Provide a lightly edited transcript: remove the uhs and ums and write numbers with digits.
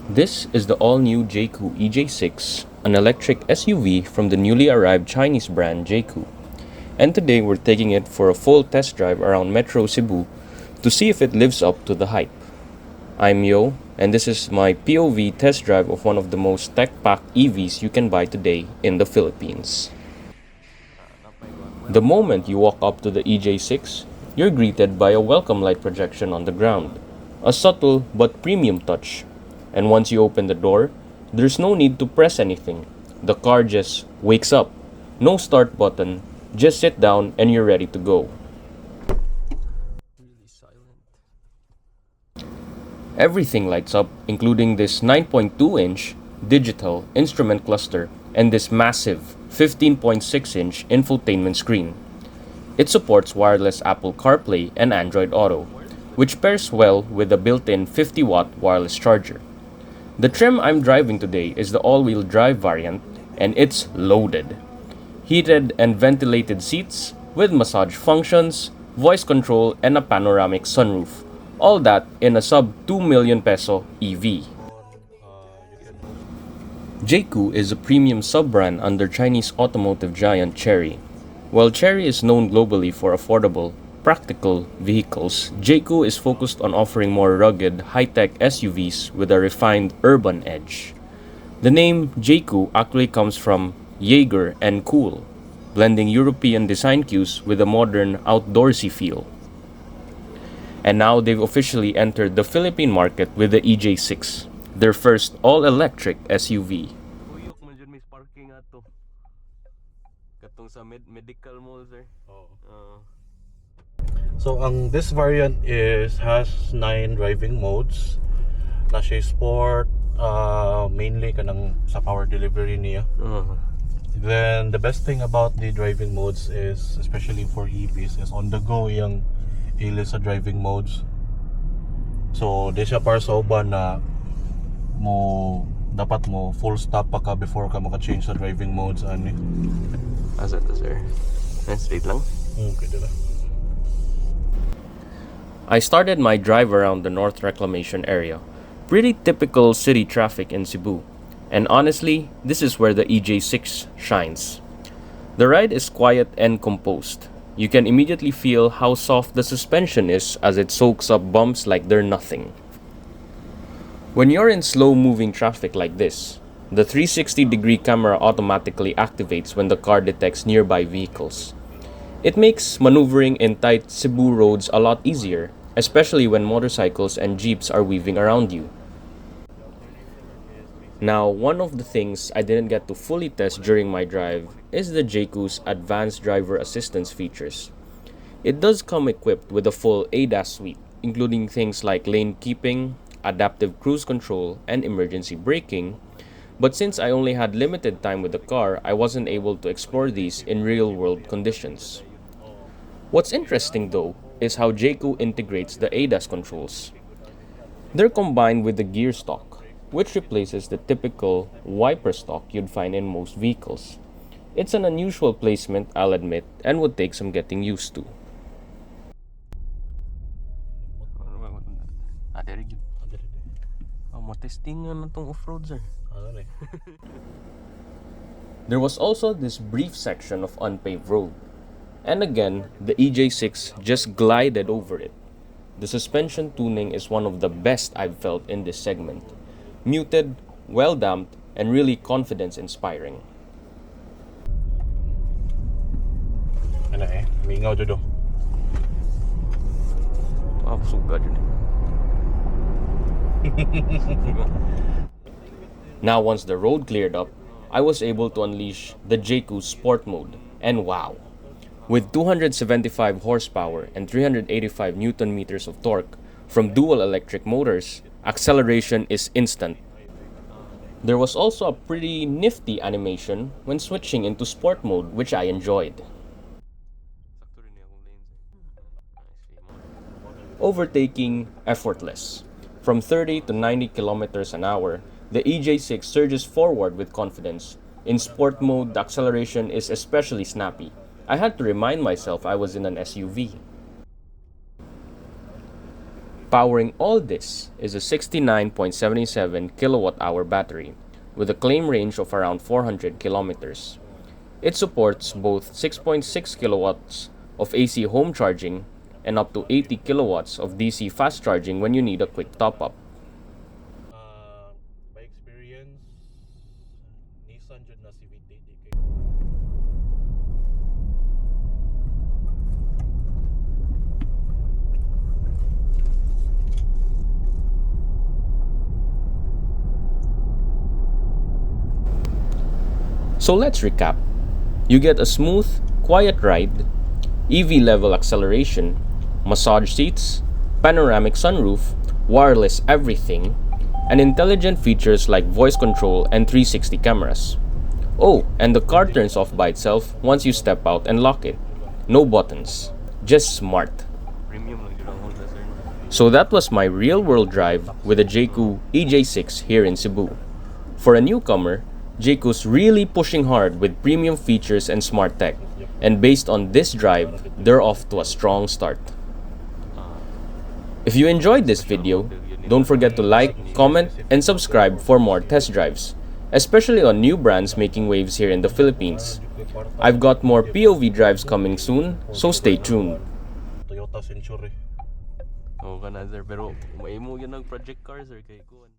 This is the all-new Jaecoo EJ6, an electric SUV from the newly arrived Chinese brand Jaecoo. And today we're taking it for a full test drive around Metro Cebu to see if it lives up to the hype. I'm Yo, and this is my POV test drive of one of the most tech-packed EVs you can buy today in the Philippines. The moment you walk up to the EJ6, you're greeted by a welcome light projection on the ground, a subtle but premium touch. And once you open the door, there's no need to press anything. The car just wakes up. No start button, just sit down and you're ready to go. Everything lights up, including this 9.2-inch digital instrument cluster and this massive 15.6-inch infotainment screen. It supports wireless Apple CarPlay and Android Auto, which pairs well with the built-in 50-watt wireless charger. The trim I'm driving today is the all-wheel drive variant, and it's loaded. Heated and ventilated seats with massage functions, voice control, and a panoramic sunroof. All that in a sub 2 million peso EV. Jaecoo is a premium sub-brand under Chinese automotive giant Chery. While Chery is known globally for affordable, practical vehicles, Jaecoo is focused on offering more rugged, high-tech SUVs with a refined urban edge. The name Jaecoo actually comes from Jaeger and cool, blending European design cues with a modern, outdoorsy feel. And now they've officially entered the Philippine market with the EJ6, their first all-electric SUV. Uyok man dyan may parking ato. Katong sa medical mall sir. So this variant has 9 driving modes. Na siya sport, mainly kanang sa power delivery niya. Then the best thing about the driving modes is, especially for EVs, is on the go yung ilis sa driving modes. So di siya para sa uban na dapat mo full stop pa ka before ka maka-change sa driving modes ani. Asa to sir? Straight lang? Okay, dila. I started my drive around the North Reclamation Area. Pretty typical city traffic in Cebu. And honestly, this is where the EJ6 shines. The ride is quiet and composed. You can immediately feel how soft the suspension is as it soaks up bumps like they're nothing. When you're in slow-moving traffic like this, the 360-degree camera automatically activates when the car detects nearby vehicles. It makes maneuvering in tight Cebu roads a lot easier, especially when motorcycles and jeeps are weaving around you. Now, one of the things I didn't get to fully test during my drive is the Jaecoo's advanced driver assistance features. It does come equipped with a full ADAS suite, including things like lane keeping, adaptive cruise control, and emergency braking, but since I only had limited time with the car, I wasn't able to explore these in real-world conditions. What's interesting though is how Jaecoo integrates the ADAS controls. They're combined with the gear stalk, which replaces the typical wiper stalk you'd find in most vehicles. It's an unusual placement, I'll admit, and would take some getting used to. There was also this brief section of unpaved road. And again, the EJ6 just glided over it. The suspension tuning is one of the best I've felt in this segment. Muted, well-damped, and really confidence-inspiring. Ano mingaw do. Sugad yun. Now once the road cleared up, I was able to unleash the Jaecoo Sport Mode, and wow! With 275 horsepower and 385 Newton meters of torque from dual electric motors, acceleration is instant. There was also a pretty nifty animation when switching into sport mode, which I enjoyed. Overtaking effortless. From 30 to 90 kilometers an hour, the EJ6 surges forward with confidence. In sport mode, the acceleration is especially snappy. I had to remind myself I was in an SUV. Powering all this is a 69.77 kilowatt-hour battery with a claim range of around 400 kilometers. It supports both 6.6 kilowatts of AC home charging and up to 80 kilowatts of DC fast charging when you need a quick top-up. By experience, Nissan jud na CVT. So let's recap. You get a smooth, quiet ride, EV level acceleration, massage seats, panoramic sunroof, wireless everything, and intelligent features like voice control and 360 cameras. Oh, and the car turns off by itself once you step out and lock it. No buttons, just smart. Premium lang yun ang Honda, sir. So that was my real-world drive with a Jaecoo EJ6 here in Cebu. For a newcomer, Jaecoo's really pushing hard with premium features and smart tech. And based on this drive, they're off to a strong start. If you enjoyed this video, don't forget to like, comment, and subscribe for more test drives, especially on new brands making waves here in the Philippines. I've got more POV drives coming soon, so stay tuned. Toyota Century. Oo ka na, sir. Pero maimo yun ang project car, sir. Kay kuan.